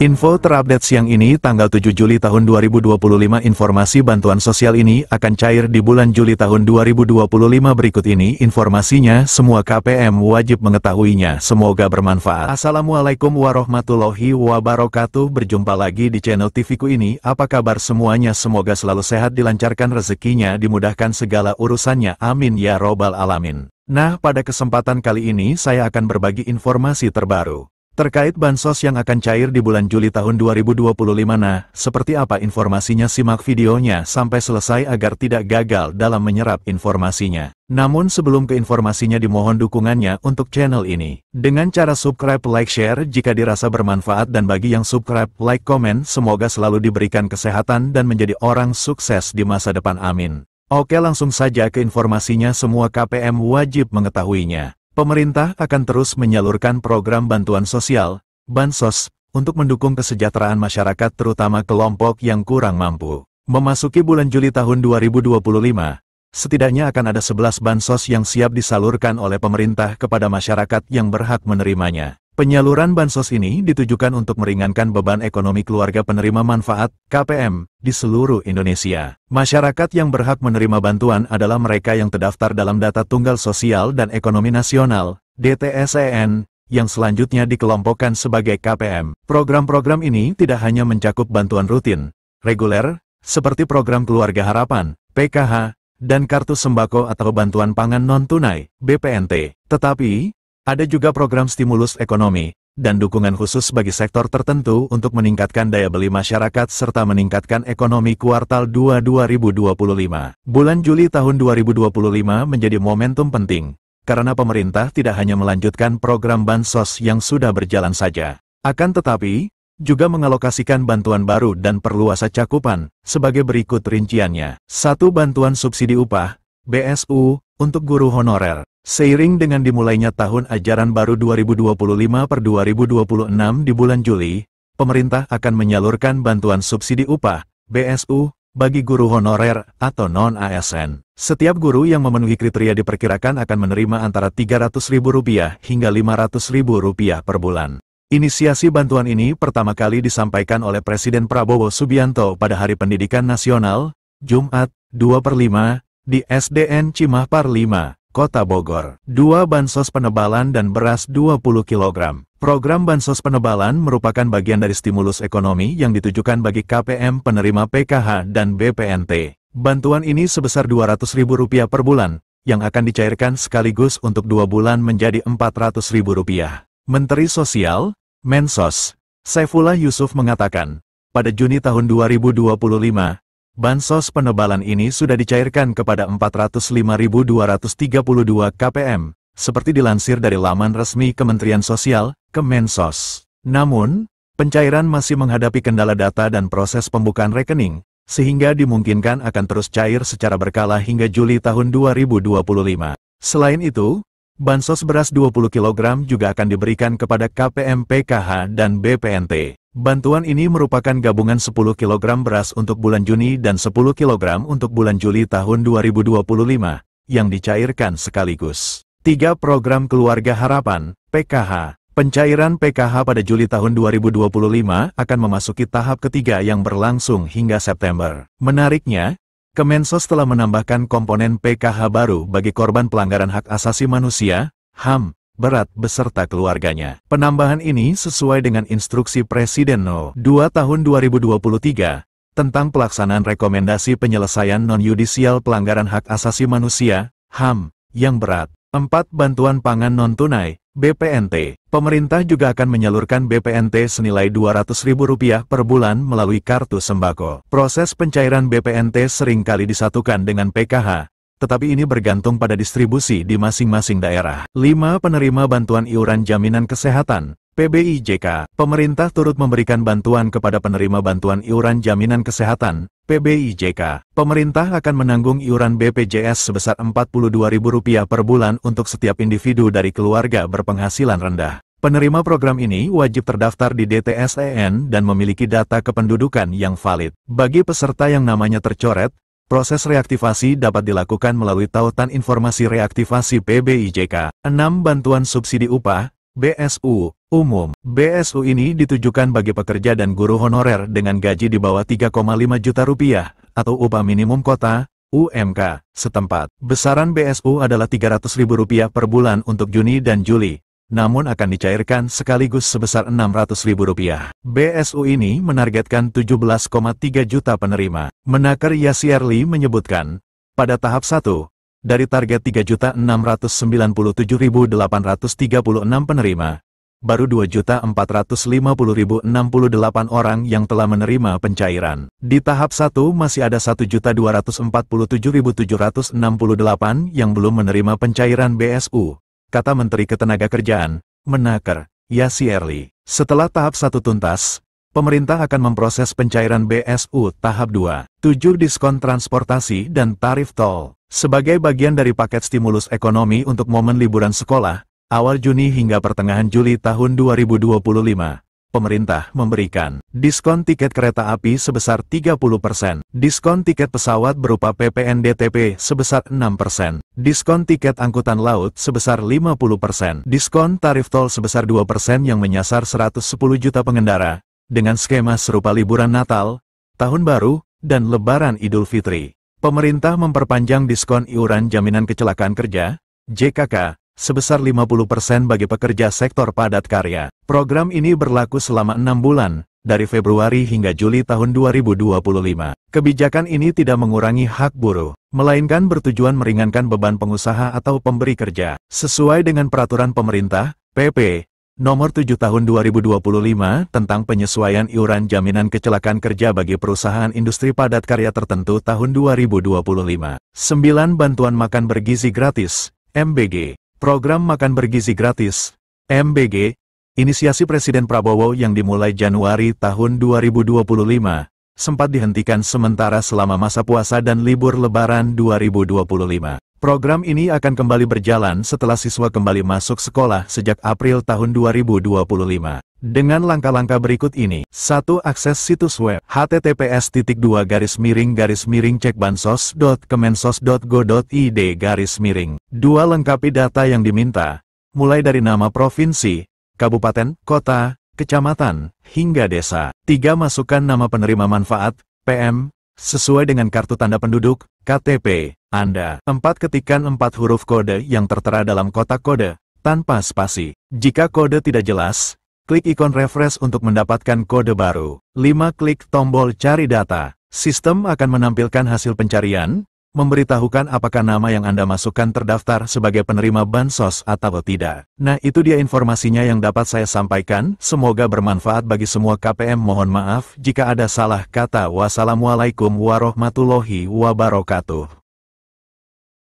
Info terupdate siang ini tanggal 7 Juli tahun 2025. Informasi bantuan sosial ini akan cair di bulan Juli tahun 2025. Berikut ini informasinya, semua KPM wajib mengetahuinya. Semoga bermanfaat. Assalamualaikum warahmatullahi wabarakatuh. Berjumpa lagi di channel TV-ku ini. Apa kabar semuanya? Semoga selalu sehat, dilancarkan rezekinya, dimudahkan segala urusannya. Amin ya robbal alamin. Nah, pada kesempatan kali ini saya akan berbagi informasi terbaru terkait bansos yang akan cair di bulan Juli tahun 2025. Nah, seperti apa informasinya? Simak videonya sampai selesai agar tidak gagal dalam menyerap informasinya. Namun sebelum ke informasinya, dimohon dukungannya untuk channel ini dengan cara subscribe, like, share jika dirasa bermanfaat, dan bagi yang subscribe, like, komen, semoga selalu diberikan kesehatan dan menjadi orang sukses di masa depan. Amin. Oke, langsung saja ke informasinya. Semua KPM wajib mengetahuinya. Pemerintah akan terus menyalurkan program bantuan sosial, bansos, untuk mendukung kesejahteraan masyarakat terutama kelompok yang kurang mampu. Memasuki bulan Juli tahun 2025, setidaknya akan ada 11 bansos yang siap disalurkan oleh pemerintah kepada masyarakat yang berhak menerimanya. Penyaluran bansos ini ditujukan untuk meringankan beban ekonomi keluarga penerima manfaat (KPM) di seluruh Indonesia. Masyarakat yang berhak menerima bantuan adalah mereka yang terdaftar dalam Data Tunggal Sosial dan Ekonomi Nasional (DTSEN), yang selanjutnya dikelompokkan sebagai KPM. Program-program ini tidak hanya mencakup bantuan rutin, reguler, seperti program Keluarga Harapan, PKH, dan Kartu Sembako atau Bantuan Pangan Non-Tunai, BPNT, tetapi ada juga program stimulus ekonomi dan dukungan khusus bagi sektor tertentu untuk meningkatkan daya beli masyarakat serta meningkatkan ekonomi kuartal 2 2025. Bulan Juli tahun 2025 menjadi momentum penting, karena pemerintah tidak hanya melanjutkan program bansos yang sudah berjalan saja, akan tetapi juga mengalokasikan bantuan baru dan perluasan cakupan, sebagai berikut rinciannya. 1. Bantuan subsidi upah, BSU, untuk guru honorer. Seiring dengan dimulainya tahun ajaran baru 2025/2026 di bulan Juli, pemerintah akan menyalurkan bantuan subsidi upah, BSU, bagi guru honorer atau non-ASN. Setiap guru yang memenuhi kriteria diperkirakan akan menerima antara Rp300.000 hingga Rp500.000 per bulan. Inisiasi bantuan ini pertama kali disampaikan oleh Presiden Prabowo Subianto pada Hari Pendidikan Nasional, Jumat, 2/5, di SDN Cimahpar 5, Kota Bogor. 2. Bansos penebalan dan beras 20 kg. Program bansos penebalan merupakan bagian dari stimulus ekonomi yang ditujukan bagi KPM penerima PKH dan BPNT. Bantuan ini sebesar Rp200.000 per bulan, yang akan dicairkan sekaligus untuk 2 bulan menjadi Rp400.000. Menteri Sosial, Mensos, Saifullah Yusuf mengatakan, pada Juni tahun 2025, bansos penebalan ini sudah dicairkan kepada 405.232 KPM, seperti dilansir dari laman resmi Kementerian Sosial, Kemensos. Namun, pencairan masih menghadapi kendala data dan proses pembukaan rekening, sehingga dimungkinkan akan terus cair secara berkala hingga Juli tahun 2025. Selain itu, bansos beras 20 kg juga akan diberikan kepada KPM PKH dan BPNT. Bantuan ini merupakan gabungan 10 kg beras untuk bulan Juni dan 10 kg untuk bulan Juli tahun 2025, yang dicairkan sekaligus. 3. Program Keluarga Harapan, PKH. Pencairan PKH pada Juli tahun 2025 akan memasuki tahap ketiga yang berlangsung hingga September. Menariknya, Kemensos telah menambahkan komponen PKH baru bagi korban pelanggaran hak asasi manusia, HAM, berat beserta keluarganya. Penambahan ini sesuai dengan instruksi Presiden No. 2 tahun 2023 tentang pelaksanaan rekomendasi penyelesaian non-yudisial pelanggaran hak asasi manusia, HAM, yang berat. 4. Bantuan pangan non-tunai, BPNT. Pemerintah juga akan menyalurkan BPNT senilai Rp200.000 per bulan melalui Kartu Sembako. Proses pencairan BPNT seringkali disatukan dengan PKH, tetapi ini bergantung pada distribusi di masing-masing daerah. 5. Penerima bantuan iuran jaminan kesehatan, PBIJK. Pemerintah turut memberikan bantuan kepada penerima bantuan iuran jaminan kesehatan, PBIJK. Pemerintah akan menanggung iuran BPJS sebesar Rp42.000 per bulan untuk setiap individu dari keluarga berpenghasilan rendah. Penerima program ini wajib terdaftar di DTSEN dan memiliki data kependudukan yang valid. Bagi peserta yang namanya tercoret, proses reaktivasi dapat dilakukan melalui tautan informasi reaktivasi PBIJK. 6. Bantuan subsidi upah, BSU, Umum. BSU ini ditujukan bagi pekerja dan guru honorer dengan gaji di bawah 3,5 juta rupiah, atau upah minimum kota, UMK, setempat. Besaran BSU adalah Rp300.000 per bulan untuk Juni dan Juli, namun akan dicairkan sekaligus sebesar Rp600.000. BSU ini menargetkan 17,3 juta penerima. Menaker Yasierli menyebutkan, pada tahap 1, dari target 3.697.836 penerima, baru 2.450.068 orang yang telah menerima pencairan. Di tahap 1 masih ada 1.247.768 yang belum menerima pencairan BSU, kata Menteri Ketenagakerjaan, Menaker Yasierli. Setelah tahap 1 tuntas, pemerintah akan memproses pencairan BSU tahap 2. 7 Diskon transportasi dan tarif tol. Sebagai bagian dari paket stimulus ekonomi untuk momen liburan sekolah, awal Juni hingga pertengahan Juli tahun 2025, pemerintah memberikan diskon tiket kereta api sebesar 30%, diskon tiket pesawat berupa PPNDTP sebesar 6%, diskon tiket angkutan laut sebesar 50%, diskon tarif tol sebesar 2% yang menyasar 110 juta pengendara, dengan skema serupa liburan Natal, Tahun Baru, dan Lebaran Idul Fitri. Pemerintah memperpanjang diskon iuran jaminan kecelakaan kerja, JKK, sebesar 50% bagi pekerja sektor padat karya. Program ini berlaku selama 6 bulan, dari Februari hingga Juli tahun 2025. Kebijakan ini tidak mengurangi hak buruh, melainkan bertujuan meringankan beban pengusaha atau pemberi kerja. Sesuai dengan peraturan pemerintah, PP, Nomor 7 Tahun 2025 tentang penyesuaian iuran jaminan kecelakaan kerja bagi perusahaan industri padat karya tertentu tahun 2025. 9. Bantuan makan bergizi gratis, MBG. Program Makan Bergizi Gratis, MBG, inisiasi Presiden Prabowo yang dimulai Januari tahun 2025, sempat dihentikan sementara selama masa puasa dan libur Lebaran 2025. Program ini akan kembali berjalan setelah siswa kembali masuk sekolah sejak April tahun 2025. Dengan langkah-langkah berikut ini: 1. Akses situs web https://cekbansos.kemensos.go.id. 2. Lengkapi data yang diminta, mulai dari nama provinsi, kabupaten, kota, kecamatan, hingga desa. 3. Masukkan nama penerima manfaat, PM, sesuai dengan kartu tanda penduduk, KTP, Anda. 4. Ketikkan 4 huruf kode yang tertera dalam kotak kode, tanpa spasi. Jika kode tidak jelas, klik ikon refresh untuk mendapatkan kode baru. 5. Klik tombol cari data. Sistem akan menampilkan hasil pencarian, memberitahukan apakah nama yang Anda masukkan terdaftar sebagai penerima bansos atau tidak. Nah, itu dia informasinya yang dapat saya sampaikan. Semoga bermanfaat bagi semua KPM. Mohon maaf jika ada salah kata. Wassalamualaikum warahmatullahi wabarakatuh.